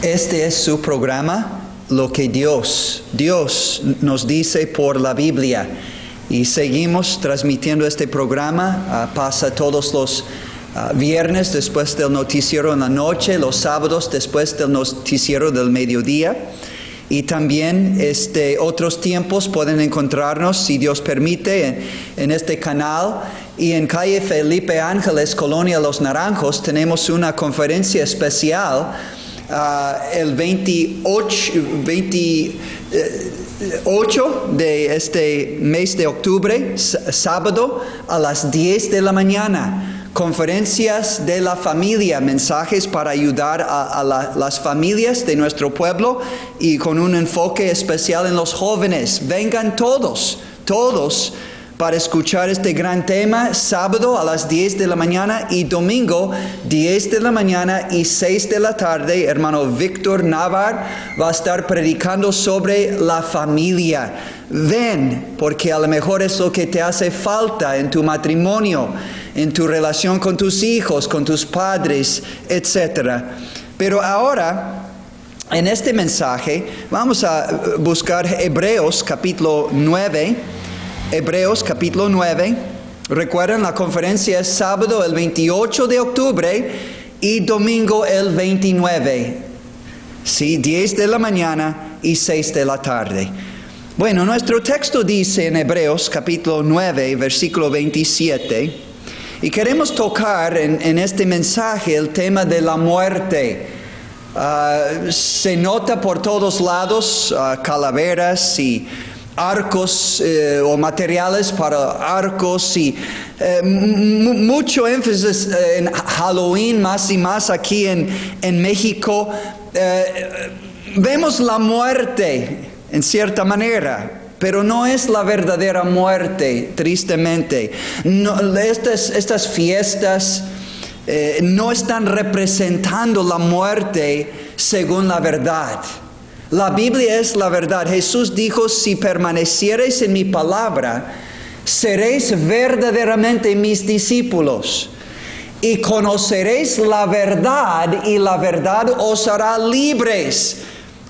Este es su programa, Lo que Dios nos dice por la Biblia. Y seguimos transmitiendo este programa. Pasa todos los viernes después del noticiero en la noche, los sábados después del noticiero del mediodía. Y también otros tiempos pueden encontrarnos, si Dios permite, en este canal. Y en calle Felipe Ángeles, Colonia Los Naranjos, tenemos una conferencia especial el 28 de este mes de octubre, sábado, a las 10 de la mañana. Conferencias de la familia, mensajes para ayudar a las familias de nuestro pueblo y con un enfoque especial en los jóvenes. Vengan todos para escuchar este gran tema, sábado a las 10 de la mañana y domingo 10 de la mañana y 6 de la tarde. Hermano Víctor Navar va a estar predicando sobre la familia. Ven, porque a lo mejor es lo que te hace falta en tu matrimonio, en tu relación con tus hijos, con tus padres, etc. Pero ahora, en este mensaje, vamos a buscar Hebreos capítulo 9. Hebreos capítulo 9. Recuerden, la conferencia es sábado el 28 de octubre y domingo el 29. Sí, 10 de la mañana y 6 de la tarde. Bueno, nuestro texto dice en Hebreos capítulo 9, versículo 27, y queremos tocar en este mensaje el tema de la muerte. Se nota por todos lados calaveras y arcos o materiales para arcos y mucho énfasis en Halloween, más y más aquí en México. Vemos la muerte en cierta manera, pero no es la verdadera muerte, tristemente. No, estas fiestas no están representando la muerte según la verdad. La Biblia es la verdad. Jesús dijo, si permaneciereis en mi palabra, seréis verdaderamente mis discípulos y conoceréis la verdad y la verdad os hará libres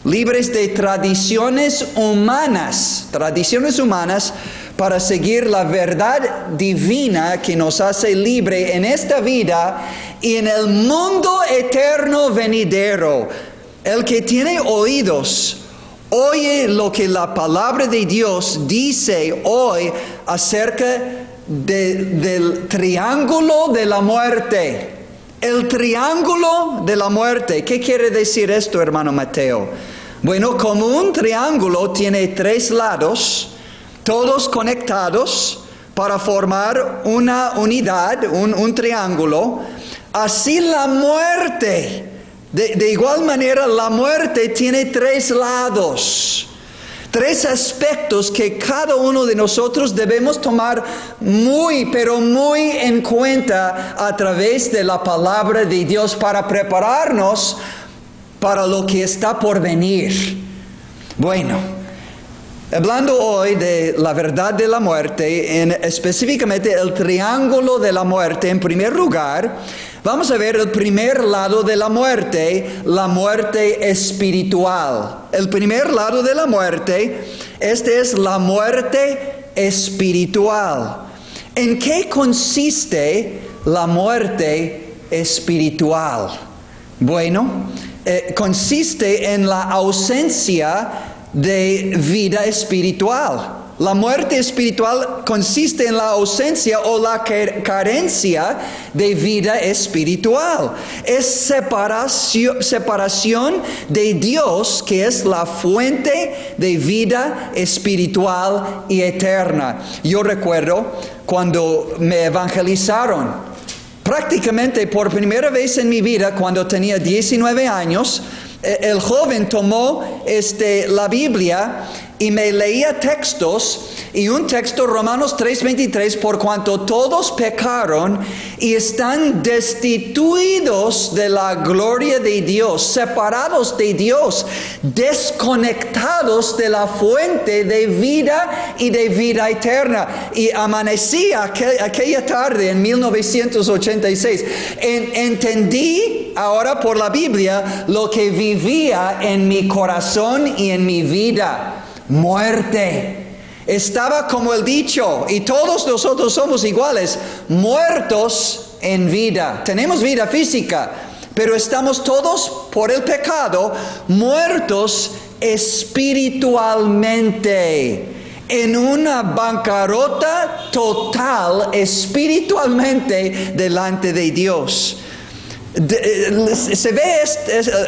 de tradiciones humanas para seguir la verdad divina que nos hace libre en esta vida y en el mundo eterno venidero. El que tiene oídos, oye lo que la palabra de Dios dice hoy acerca del triángulo de la muerte. El triángulo de la muerte. ¿Qué quiere decir esto, hermano Mateo? Bueno, como un triángulo tiene 3 lados, todos conectados para formar una unidad, un triángulo, así la muerte. De igual manera, la muerte tiene 3 lados, 3 aspectos que cada uno de nosotros debemos tomar pero muy en cuenta a través de la palabra de Dios para prepararnos para lo que está por venir. Bueno, hablando hoy de la verdad de la muerte, específicamente el triángulo de la muerte, en primer lugar, vamos a ver el primer lado de la muerte espiritual. El primer lado de la muerte, es la muerte espiritual. ¿En qué consiste la muerte espiritual? Bueno, consiste en la ausencia de vida espiritual. La muerte espiritual consiste en la ausencia o la carencia de vida espiritual. Es separación de Dios, que es la fuente de vida espiritual y eterna. Yo recuerdo cuando me evangelizaron, prácticamente por primera vez en mi vida, cuando tenía 19 años, el joven tomó la Biblia y me leía textos, y un texto, Romanos 3:23, por cuanto todos pecaron y están destituidos de la gloria de Dios, separados de Dios, desconectados de la fuente de vida y de vida eterna. Y amanecí aquella tarde en 1986, entendí ahora por la Biblia, lo que vivía en mi corazón y en mi vida. Muerte. Estaba como el dicho, y todos nosotros somos iguales, muertos en vida. Tenemos vida física, pero estamos todos por el pecado, muertos espiritualmente. En una bancarrota total espiritualmente delante de Dios. Se ve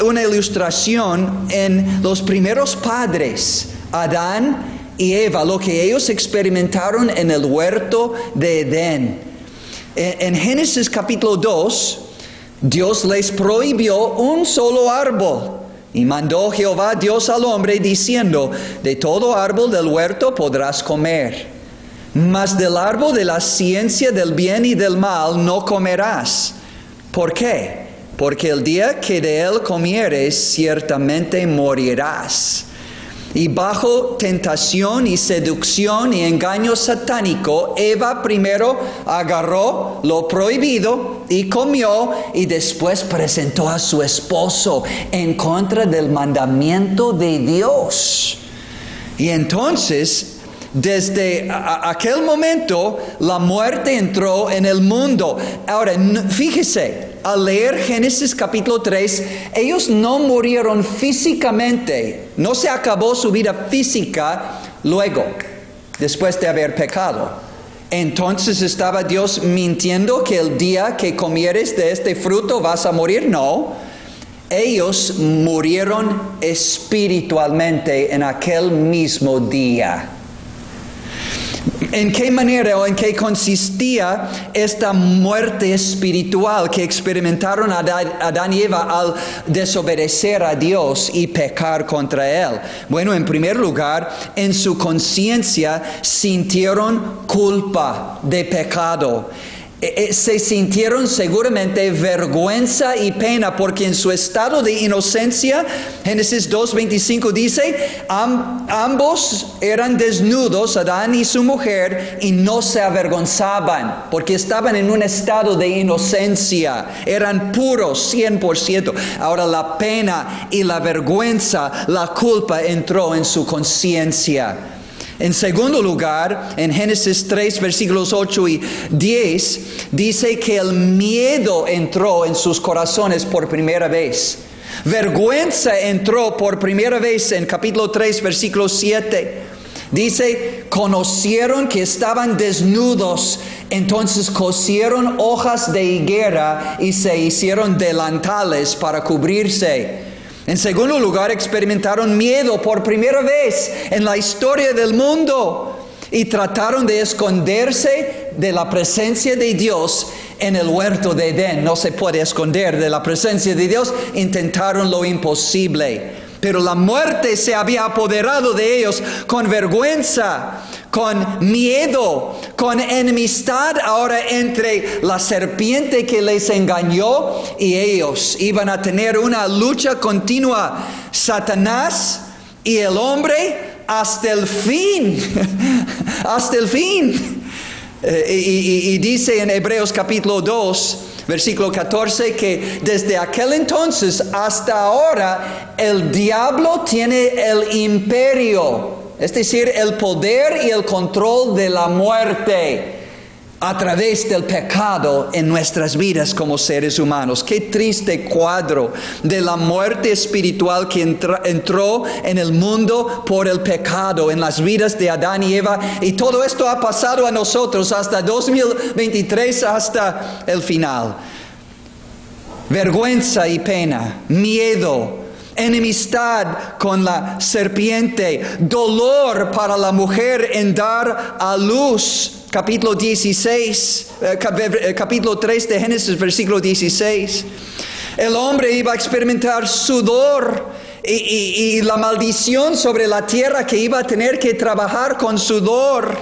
una ilustración en los primeros padres, Adán y Eva, lo que ellos experimentaron en el huerto de Edén. En Génesis capítulo 2, Dios les prohibió un solo árbol. Y mandó Jehová Dios al hombre diciendo, de todo árbol del huerto podrás comer, mas del árbol de la ciencia del bien y del mal no comerás. ¿Por qué? Porque el día que de él comieres, ciertamente morirás. Y bajo tentación y seducción y engaño satánico, Eva primero agarró lo prohibido y comió, y después presentó a su esposo en contra del mandamiento de Dios. Y entonces, desde aquel momento, la muerte entró en el mundo. Ahora, fíjese, al leer Génesis capítulo 3, ellos no murieron físicamente. No se acabó su vida física luego, después de haber pecado. Entonces, ¿estaba Dios mintiendo que el día que comieres de este fruto vas a morir? No. Ellos murieron espiritualmente en aquel mismo día. ¿En qué manera o en qué consistía esta muerte espiritual que experimentaron Adán y Eva al desobedecer a Dios y pecar contra Él? Bueno, en primer lugar, en su conciencia sintieron culpa de pecado. Se sintieron seguramente vergüenza y pena, porque en su estado de inocencia, Génesis 2:25 dice, ambos eran desnudos, Adán y su mujer, y no se avergonzaban, porque estaban en un estado de inocencia, eran puros 100%. Ahora la pena y la vergüenza, la culpa entró en su conciencia. En segundo lugar, en Génesis 3, versículos 8 y 10, dice que el miedo entró en sus corazones por primera vez. Vergüenza entró por primera vez en capítulo 3, versículo 7. Dice, conocieron que estaban desnudos, entonces cosieron hojas de higuera y se hicieron delantales para cubrirse. En segundo lugar, experimentaron miedo por primera vez en la historia del mundo y trataron de esconderse de la presencia de Dios en el huerto de Edén. No se puede esconder de la presencia de Dios. Intentaron lo imposible. Pero la muerte se había apoderado de ellos con vergüenza, con miedo, con enemistad ahora entre la serpiente que les engañó y ellos. Iban a tener una lucha continua, Satanás y el hombre, hasta el fin, hasta el fin. Y dice en Hebreos capítulo 2, versículo 14, que desde aquel entonces hasta ahora el diablo tiene el imperio, es decir, el poder y el control de la muerte a través del pecado en nuestras vidas como seres humanos. Qué triste cuadro de la muerte espiritual que entró en el mundo por el pecado, en las vidas de Adán y Eva. Y todo esto ha pasado a nosotros hasta 2023, hasta el final. Vergüenza y pena, miedo, enemistad con la serpiente, dolor para la mujer en dar a luz. Capítulo 3 de Génesis, versículo 16. El hombre iba a experimentar sudor y la maldición sobre la tierra, que iba a tener que trabajar con sudor.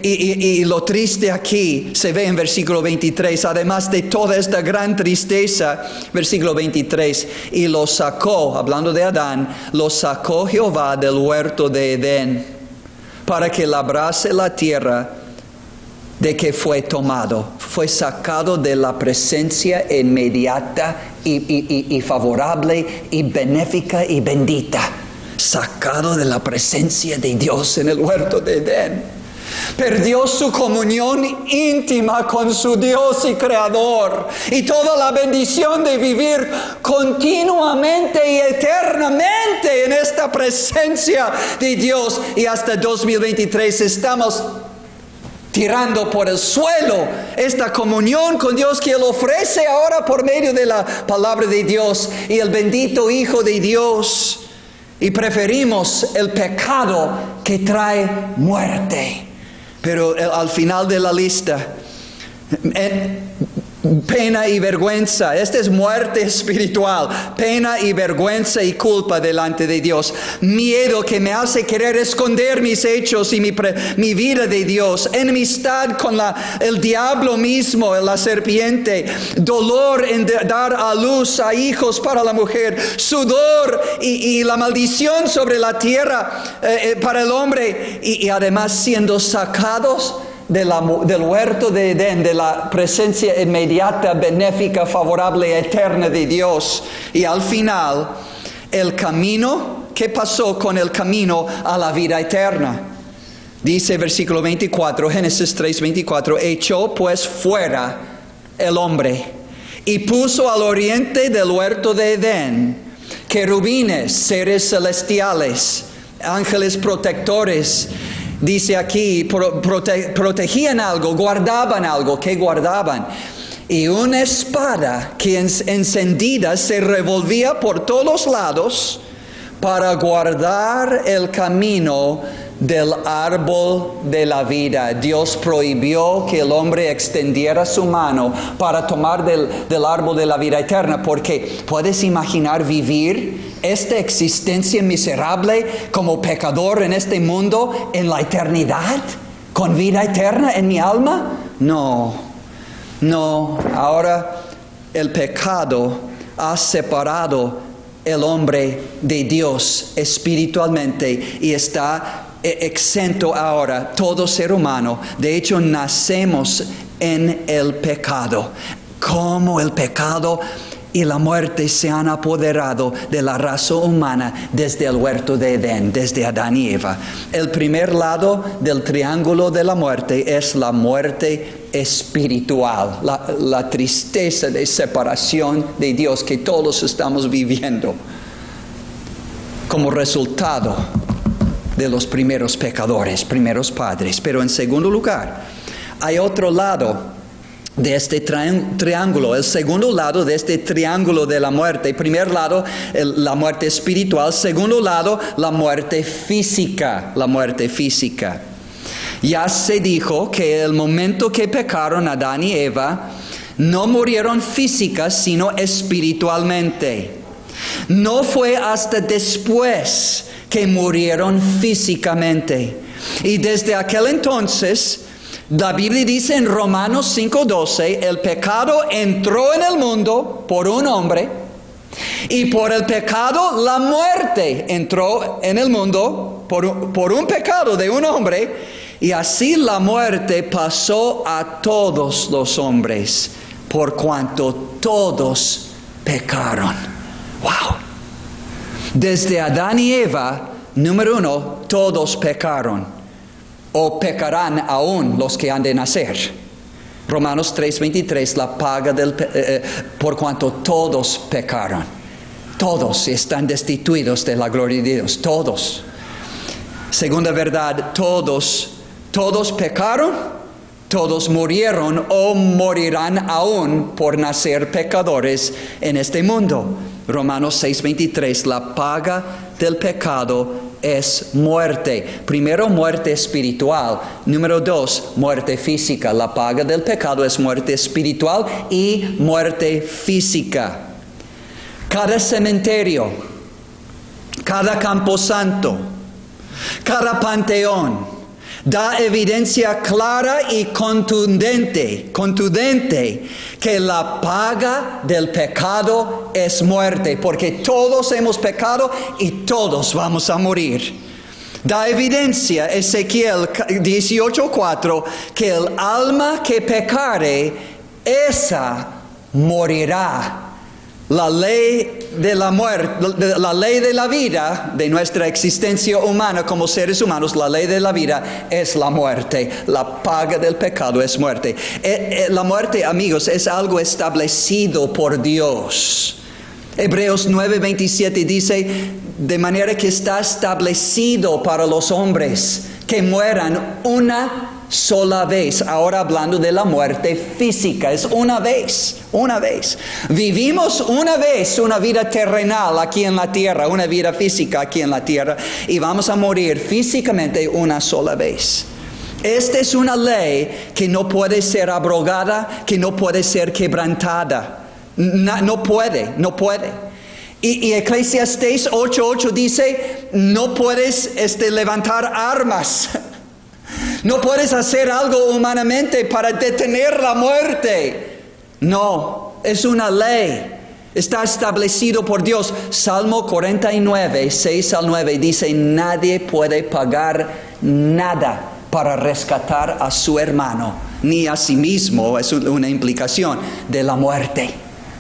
Y lo triste aquí se ve en versículo 23, además de toda esta gran tristeza, versículo 23, y lo sacó, hablando de Adán, lo sacó Jehová del huerto de Edén, para que labrase la tierra de que fue tomado, fue sacado de la presencia inmediata y favorable y benéfica y bendita, sacado de la presencia de Dios en el huerto de Edén. Perdió su comunión íntima con su Dios y Creador y toda la bendición de vivir continuamente y eternamente en esta presencia de Dios. Y hasta 2023 estamos tirando por el suelo esta comunión con Dios que Él ofrece ahora por medio de la palabra de Dios y el bendito Hijo de Dios. Y preferimos el pecado que trae muerte. Pero al final de la lista, pena y vergüenza. Esta es muerte espiritual. Pena y vergüenza y culpa delante de Dios. Miedo que me hace querer esconder mis hechos y mi vida de Dios. Enemistad con el diablo mismo, la serpiente. Dolor en dar a luz a hijos para la mujer. Sudor y la maldición sobre la tierra para el hombre. Y además siendo sacados del huerto de Edén, de la presencia inmediata, benéfica, favorable, eterna de Dios. Y al final, el camino, ¿qué pasó con el camino a la vida eterna? Dice versículo 24, Génesis 3:24, echó pues fuera el hombre y puso al oriente del huerto de Edén querubines, seres celestiales, ángeles protectores. Dice aquí, protegían algo, guardaban algo. ¿Qué guardaban? Y una espada que encendida se revolvía por todos lados para guardar el camino del árbol de la vida. Dios prohibió que el hombre extendiera su mano para tomar del árbol de la vida eterna, porque ¿puedes imaginar vivir esta existencia miserable como pecador en este mundo en la eternidad? ¿Con vida eterna en mi alma? No. Ahora el pecado ha separado el hombre de Dios espiritualmente y está exento ahora todo ser humano. De hecho, nacemos en el pecado. Como el pecado y la muerte se han apoderado de la raza humana desde el huerto de Edén, desde Adán y Eva. El primer lado del triángulo de la muerte es la muerte espiritual, la tristeza de separación de Dios que todos estamos viviendo como resultado de los primeros pecadores, primeros padres. Pero en segundo lugar, hay otro lado de este triángulo, el segundo lado de este triángulo de la muerte. Primer lado, la muerte espiritual. Segundo lado, la muerte física. Ya se dijo que el momento que pecaron Adán y Eva, no murieron físicas, sino espiritualmente. No fue hasta después que murieron físicamente. Y desde aquel entonces, la Biblia dice en Romanos 5:12, el pecado entró en el mundo por un hombre, y por el pecado la muerte entró en el mundo por un pecado de un hombre, y así la muerte pasó a todos los hombres, por cuanto todos pecaron. ¡Wow! Desde Adán y Eva, número uno, todos pecaron. O pecarán aún los que han de nacer. Romanos 3:23, la paga por cuanto todos pecaron. Todos están destituidos de la gloria de Dios. Todos. Segunda verdad, todos pecaron, todos murieron o morirán aún por nacer pecadores en este mundo. Romanos 6:23, la paga del pecado es muerte. Primero, muerte espiritual. Número 2, muerte física. La paga del pecado es muerte espiritual y muerte física. Cada cementerio, cada camposanto, cada panteón da evidencia clara y contundente que la paga del pecado es muerte, porque todos hemos pecado y todos vamos a morir. Da evidencia Ezequiel 18:4 que el alma que pecare, esa morirá. La ley de la muerte, la ley de la vida, de nuestra existencia humana como seres humanos, la ley de la vida es la muerte. La paga del pecado es muerte. La muerte, amigos, es algo establecido por Dios. Hebreos 9:27 dice, de manera que está establecido para los hombres que mueran una sola vez. Ahora hablando de la muerte física, es una vez. Vivimos una vez una vida terrenal aquí en la tierra, una vida física aquí en la tierra, y vamos a morir físicamente una sola vez. Esta es una ley que no puede ser abrogada, que no puede ser quebrantada. No puede. Y Eclesiastés 8:8 dice, no puedes levantar armas. No puedes hacer algo humanamente para detener la muerte. No, es una ley. Está establecido por Dios. Salmo 49, 6 al 9 dice, nadie puede pagar nada para rescatar a su hermano, ni a sí mismo. Es una implicación de la muerte,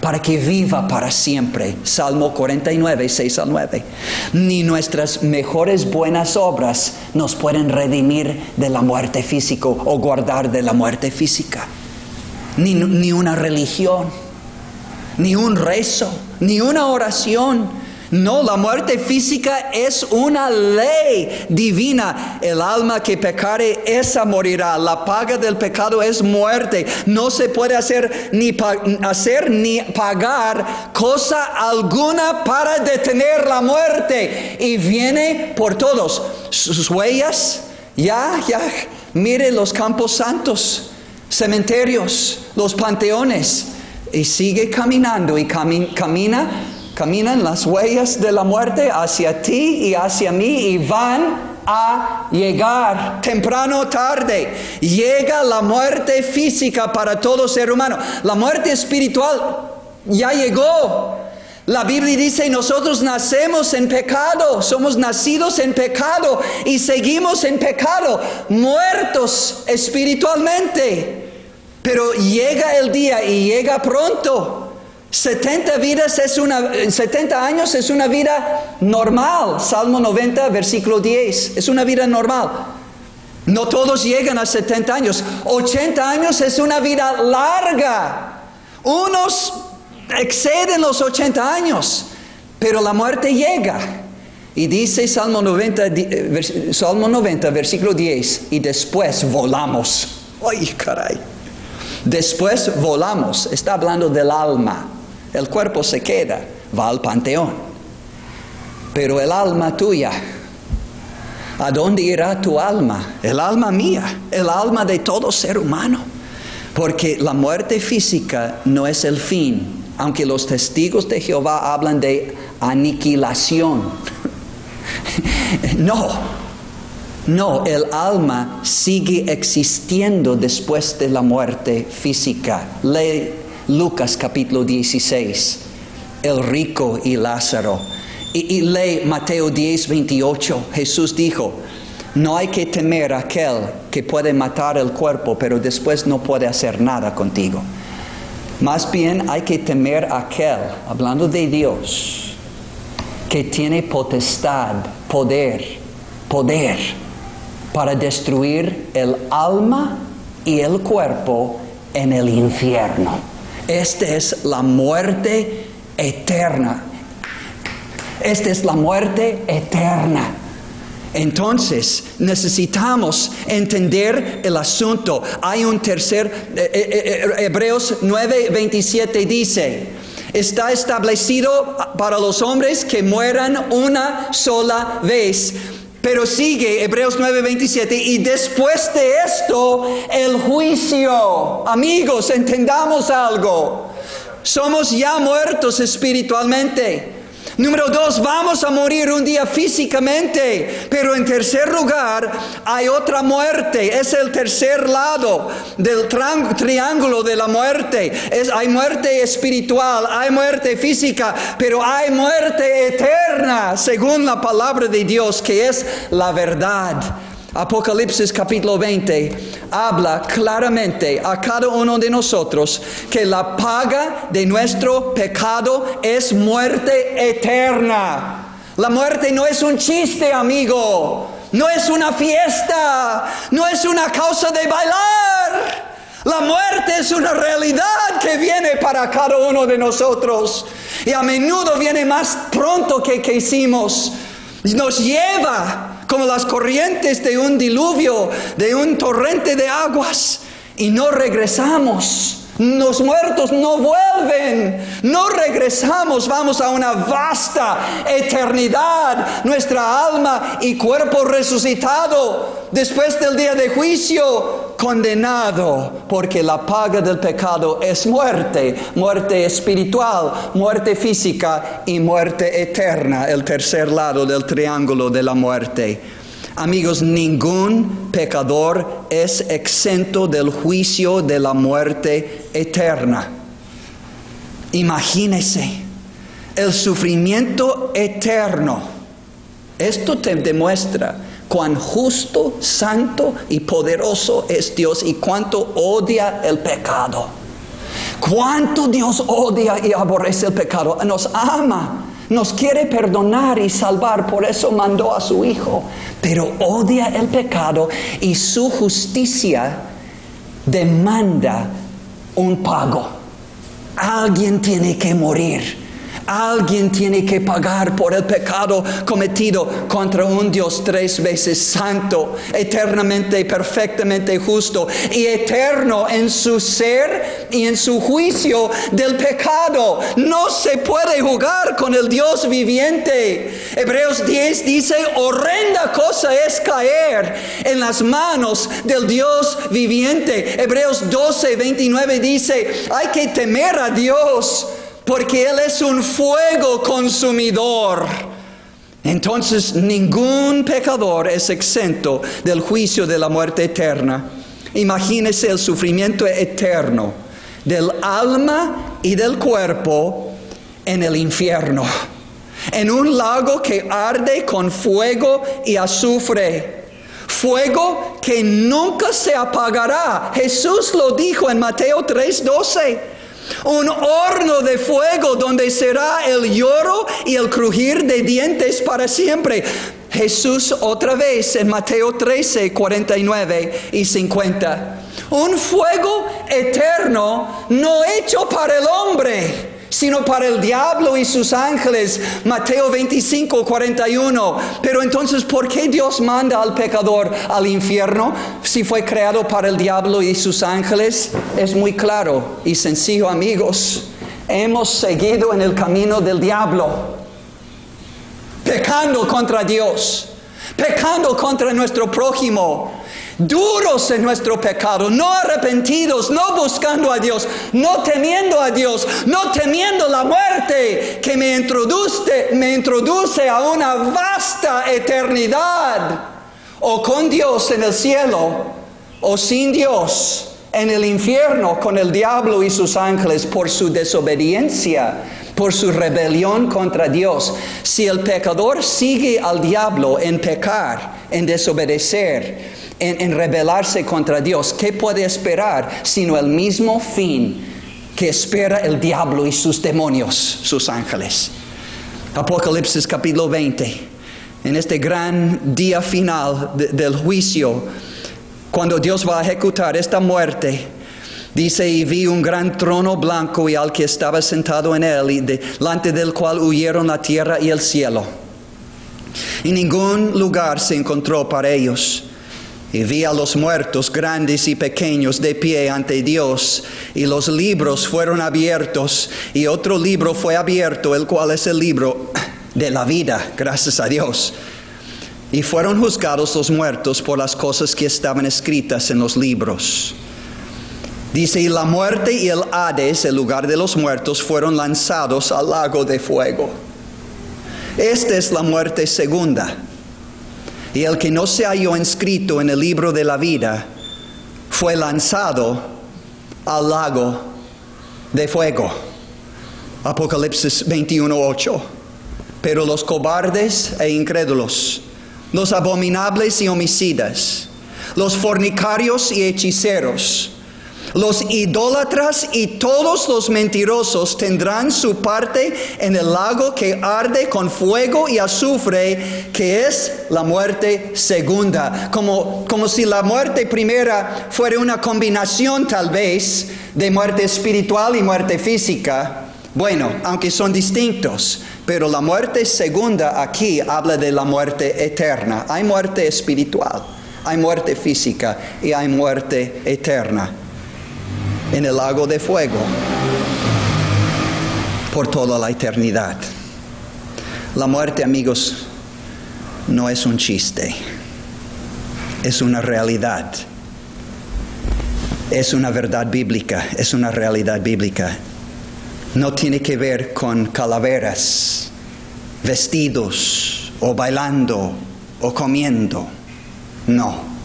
para que viva para siempre. Salmo 49, 6 al 9. Ni nuestras mejores buenas obras nos pueden redimir de la muerte física o guardar de la muerte física. Ni una religión, ni un rezo, ni una oración. No, la muerte física es una ley divina. El alma que pecare, esa morirá. La paga del pecado es muerte. No se puede hacer ni pagar cosa alguna para detener la muerte. Y viene por todos. Sus huellas, mire los campos santos, cementerios, los panteones. Y sigue caminando y caminan las huellas de la muerte hacia ti y hacia mí, y van a llegar temprano o tarde. Llega la muerte física para todo ser humano. La muerte espiritual ya llegó. La Biblia dice, nosotros nacemos en pecado, somos nacidos en pecado y seguimos en pecado, muertos espiritualmente. Pero llega el día y llega pronto. 70 años es una vida normal. Salmo 90, versículo 10. Es una vida normal. No todos llegan a 70 años. 80 años es una vida larga. Unos exceden los 80 años. Pero la muerte llega. Y dice Salmo 90, versículo 10. Y después volamos. ¡Ay, caray! Después volamos. Está hablando del alma. El cuerpo se queda, va al panteón. Pero el alma tuya, ¿a dónde irá tu alma? El alma mía, el alma de todo ser humano. Porque la muerte física no es el fin. Aunque los testigos de Jehová hablan de aniquilación. No, el alma sigue existiendo después de la muerte física. Lee Lucas capítulo 16, el rico y Lázaro. Y lee Mateo 10, 28. Jesús dijo, no hay que temer a aquel que puede matar el cuerpo, pero después no puede hacer nada contigo. Más bien hay que temer a aquel, hablando de Dios, que tiene potestad, poder para destruir el alma y el cuerpo en el infierno. Esta es la muerte eterna. Entonces necesitamos entender el asunto. Hay un tercer, Hebreos 9:27 dice, está establecido para los hombres que mueran una sola vez. Pero sigue Hebreos 9:27, y después de esto, el juicio. Amigos, entendamos algo. Somos ya muertos espiritualmente. Número 2, vamos a morir un día físicamente, pero en tercer lugar hay otra muerte. Es el tercer lado del triángulo de la muerte. Hay muerte espiritual, hay muerte física, pero hay muerte eterna, según la palabra de Dios, que es la verdad. Apocalipsis capítulo 20 habla claramente a cada uno de nosotros que la paga de nuestro pecado es muerte eterna. La muerte no es un chiste, amigo. No es una fiesta. No es una causa de bailar. La muerte es una realidad que viene para cada uno de nosotros. Y a menudo viene más pronto que hicimos. Nos lleva como las corrientes de un diluvio, de un torrente de aguas, y no regresamos. Los muertos no vuelven, no regresamos, vamos a una vasta eternidad, nuestra alma y cuerpo resucitado, después del día de juicio, condenado, porque la paga del pecado es muerte, muerte espiritual, muerte física y muerte eterna, el tercer lado del triángulo de la muerte. Amigos, ningún pecador es exento del juicio de la muerte eterna. Imagínese el sufrimiento eterno. Esto te demuestra cuán justo, santo y poderoso es Dios y cuánto odia el pecado. Cuánto Dios odia y aborrece el pecado. Nos ama. Nos quiere perdonar y salvar, por eso mandó a su Hijo. Pero odia el pecado y su justicia demanda un pago. Alguien tiene que morir. Alguien tiene que pagar por el pecado cometido contra un Dios 3 veces santo, eternamente, perfectamente justo y eterno en su ser y en su juicio del pecado. No se puede jugar con el Dios viviente. Hebreos 10 dice, horrenda cosa es caer en las manos del Dios viviente. Hebreos 12, 29 dice, hay que temer a Dios, porque Él es un fuego consumidor. Entonces, ningún pecador es exento del juicio de la muerte eterna. Imagínese el sufrimiento eterno del alma y del cuerpo en el infierno. En un lago que arde con fuego y azufre. Fuego que nunca se apagará. Jesús lo dijo en Mateo 3:12. Un horno de fuego donde será el lloro y el crujir de dientes para siempre. Jesús otra vez en Mateo 13, 49 y 50. Un fuego eterno no hecho para el hombre, sino para el diablo y sus ángeles. Mateo 25, 41. Pero entonces, ¿por qué Dios manda al pecador al infierno si fue creado para el diablo y sus ángeles? Es muy claro y sencillo, amigos. Hemos seguido en el camino del diablo, pecando contra Dios, pecando contra nuestro prójimo, duros en nuestro pecado, no arrepentidos, no buscando a Dios, no temiendo a Dios, no temiendo la muerte que me introduce a una vasta eternidad, o con Dios en el cielo, o sin Dios en el infierno con el diablo y sus ángeles por su desobediencia, por su rebelión contra Dios. Si el pecador sigue al diablo en pecar, en desobedecer, en rebelarse contra Dios, ¿qué puede esperar sino el mismo fin que espera el diablo y sus demonios, sus ángeles? Apocalipsis capítulo 20, en este gran día final del juicio, cuando Dios va a ejecutar esta muerte, dice, y vi un gran trono blanco y al que estaba sentado en él, y delante del cual huyeron la tierra y el cielo. Y ningún lugar se encontró para ellos. Y vi a los muertos, grandes y pequeños, de pie ante Dios, y los libros fueron abiertos, y otro libro fue abierto, el cual es el libro de la vida, gracias a Dios. Y fueron juzgados los muertos por las cosas que estaban escritas en los libros. Dice, y la muerte y el Hades, el lugar de los muertos, fueron lanzados al lago de fuego. Esta es la muerte segunda. Y el que no se halló inscrito en el libro de la vida fue lanzado al lago de fuego. Apocalipsis 21:8. Pero los cobardes e incrédulos, los abominables y homicidas, los fornicarios y hechiceros, los idólatras y todos los mentirosos tendrán su parte en el lago que arde con fuego y azufre, que es la muerte segunda. Como si la muerte primera fuera una combinación tal vez de muerte espiritual y muerte física. Bueno, aunque son distintos, pero la muerte segunda aquí habla de la muerte eterna. Hay muerte espiritual, hay muerte física y hay muerte eterna en el lago de fuego por toda la eternidad. La muerte, amigos, no es un chiste, es una realidad, es una verdad bíblica, es una realidad bíblica. No tiene que ver con calaveras, vestidos o bailando o comiendo, no.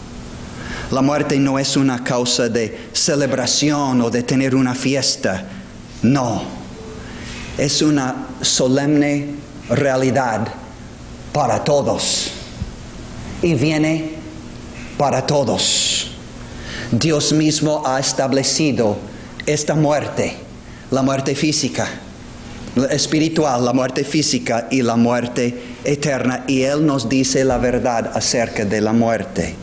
La muerte no es una causa de celebración o de tener una fiesta. No. Es una solemne realidad para todos. Y viene para todos. Dios mismo ha establecido esta muerte. La muerte física, la espiritual, la muerte física y la muerte eterna. Y Él nos dice la verdad acerca de la muerte.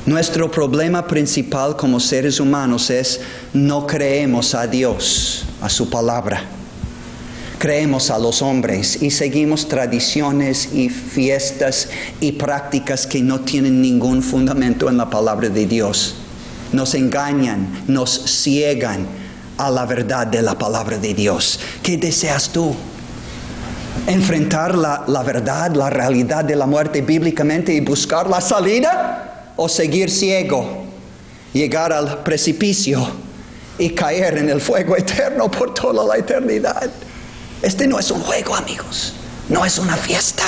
Nuestro problema principal como seres humanos es no creemos a Dios, a su palabra. Creemos a los hombres y seguimos tradiciones y fiestas y prácticas que no tienen ningún fundamento en la palabra de Dios. Nos engañan, nos ciegan a la verdad de la palabra de Dios. ¿Qué deseas tú? ¿Enfrentar la verdad, la realidad de la muerte bíblicamente y buscar la salida? ¿O seguir ciego, llegar al precipicio y caer en el fuego eterno por toda la eternidad? Este no es un juego, amigos. No es una fiesta.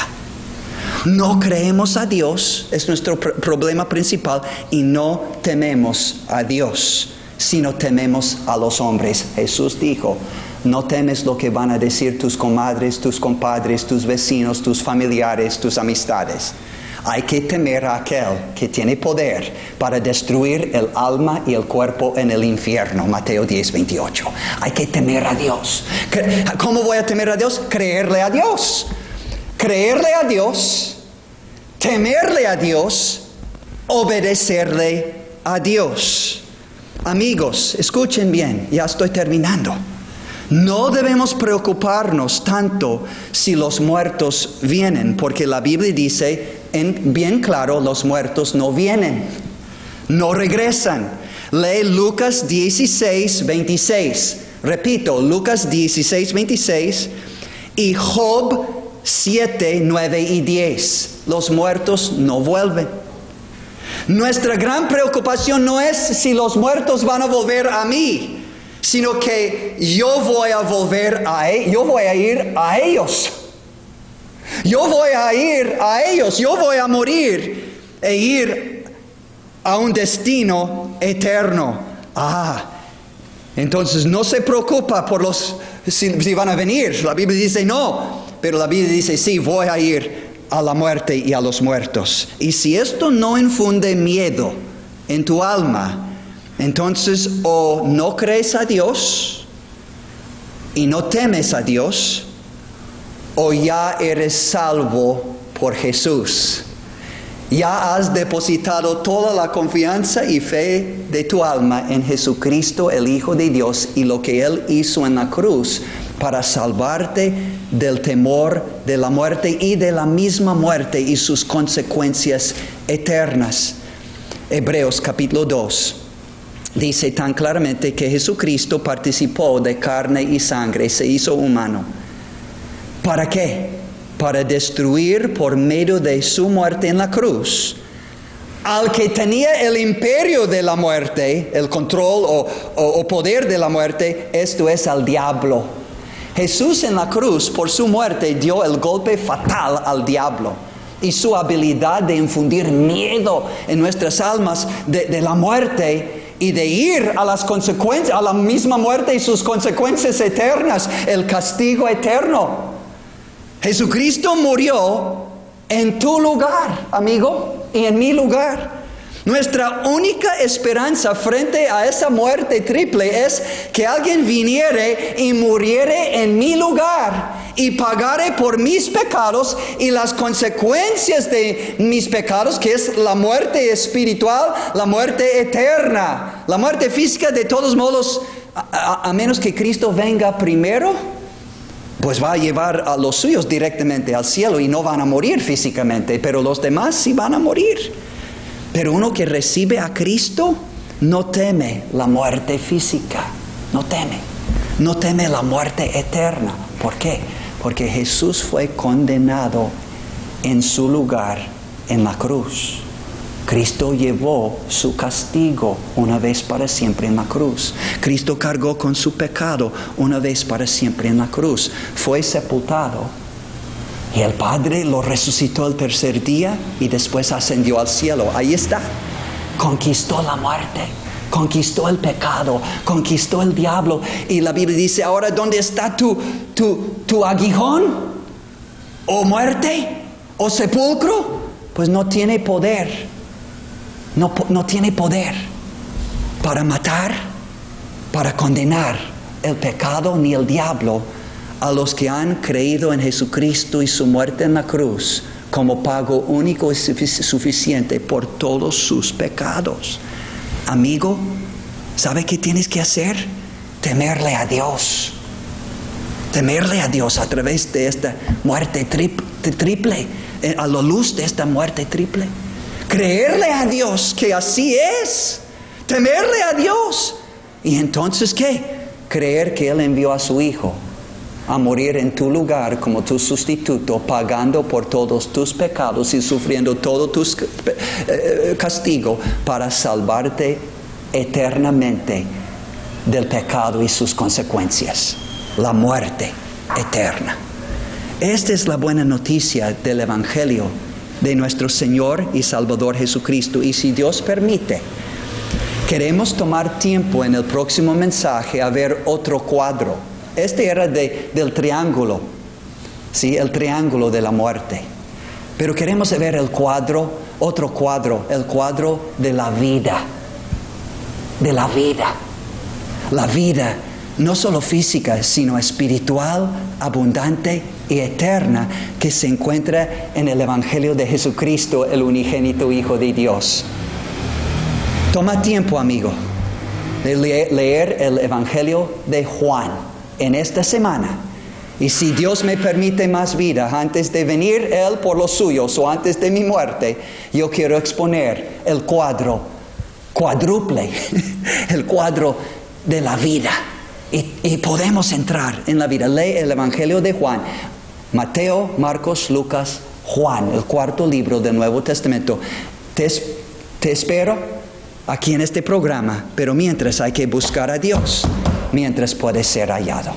No creemos a Dios, es nuestro problema principal, y no tememos a Dios, sino tememos a los hombres. Jesús dijo, no temes lo que van a decir tus comadres, tus compadres, tus vecinos, tus familiares, tus amistades. Hay que temer a aquel que tiene poder para destruir el alma y el cuerpo en el infierno. Mateo 10:28. Hay que temer a Dios. ¿Cómo voy a temer a Dios? Creerle a Dios. Creerle a Dios, temerle a Dios, obedecerle a Dios. Amigos, escuchen bien, ya estoy terminando. No debemos preocuparnos tanto si los muertos vienen, porque la Biblia dice bien claro, los muertos no vienen, no regresan. Lee Lucas 16:26. Repito, Lucas 16:26 y Job 7:9 y 10. Los muertos no vuelven. Nuestra gran preocupación no es si los muertos van a volver a mí, sino que yo voy a volver yo voy a ir a ellos. Yo voy a ir a ellos, yo voy a morir e ir a un destino eterno. Entonces no se preocupa por si van a venir. La Biblia dice no, pero la Biblia dice sí, voy a ir a la muerte y a los muertos. Y si esto no infunde miedo en tu alma, entonces o no crees a Dios y no temes a Dios, o ya eres salvo por Jesús. Ya has depositado toda la confianza y fe de tu alma en Jesucristo, el Hijo de Dios, y lo que Él hizo en la cruz para salvarte del temor de la muerte y de la misma muerte y sus consecuencias eternas. Hebreos capítulo 2 dice tan claramente que Jesucristo participó de carne y sangre, se hizo humano. ¿Para qué? Para destruir por medio de su muerte en la cruz al que tenía el imperio de la muerte, el control o poder de la muerte, esto es al diablo. Jesús en la cruz, por su muerte, dio el golpe fatal al diablo. Y su habilidad de infundir miedo en nuestras almas de la muerte y de ir a las consecuencias, a la misma muerte y sus consecuencias eternas, el castigo eterno. Jesucristo murió en tu lugar, amigo, y en mi lugar. Nuestra única esperanza frente a esa muerte triple es que alguien viniere y muriere en mi lugar y pagare por mis pecados y las consecuencias de mis pecados, que es la muerte espiritual, la muerte eterna. La muerte física, de todos modos, a menos que Cristo venga primero, pues va a llevar a los suyos directamente al cielo y no van a morir físicamente, pero los demás sí van a morir. Pero uno que recibe a Cristo no teme la muerte física, no teme la muerte eterna. ¿Por qué? Porque Jesús fue condenado en su lugar en la cruz. Cristo llevó su castigo una vez para siempre en la cruz. Cristo cargó con su pecado una vez para siempre en la cruz. Fue sepultado. Y el Padre lo resucitó el tercer día y después ascendió al cielo. Ahí está. Conquistó la muerte, conquistó el pecado, conquistó el diablo. Y la Biblia dice, ahora, ¿dónde está tu aguijón? ¿O muerte? ¿O sepulcro? Pues no tiene poder. No tiene poder para matar, para condenar el pecado ni el diablo a los que han creído en Jesucristo y su muerte en la cruz como pago único y suficiente por todos sus pecados. Amigo, ¿sabe qué tienes que hacer? Temerle a Dios. Temerle a Dios a través de esta muerte triple, a la luz de esta muerte triple. Creerle a Dios que así es. Temerle a Dios. ¿Y entonces qué? Creer que Él envió a su Hijo a morir en tu lugar como tu sustituto, pagando por todos tus pecados y sufriendo todo tu castigo para salvarte eternamente del pecado y sus consecuencias, la muerte eterna. Esta es la buena noticia del Evangelio de nuestro Señor y Salvador Jesucristo. Y si Dios permite, queremos tomar tiempo en el próximo mensaje a ver otro cuadro. Este era del triángulo, ¿sí? El triángulo de la muerte. Pero queremos ver el cuadro, otro cuadro, el cuadro de la vida. De la vida. La vida, no solo física, sino espiritual, abundante y eterna, que se encuentra en el Evangelio de Jesucristo, el unigénito Hijo de Dios. Toma tiempo, amigo, de leer el Evangelio de Juan en esta semana. Y si Dios me permite más vida, antes de venir Él por los suyos o antes de mi muerte, yo quiero exponer el cuádruple, el cuadro de la vida. Y podemos entrar en la vida. Lee el Evangelio de Juan. Mateo, Marcos, Lucas, Juan, el cuarto libro del Nuevo Testamento. Te espero aquí en este programa, pero mientras hay que buscar a Dios, mientras puede ser hallado.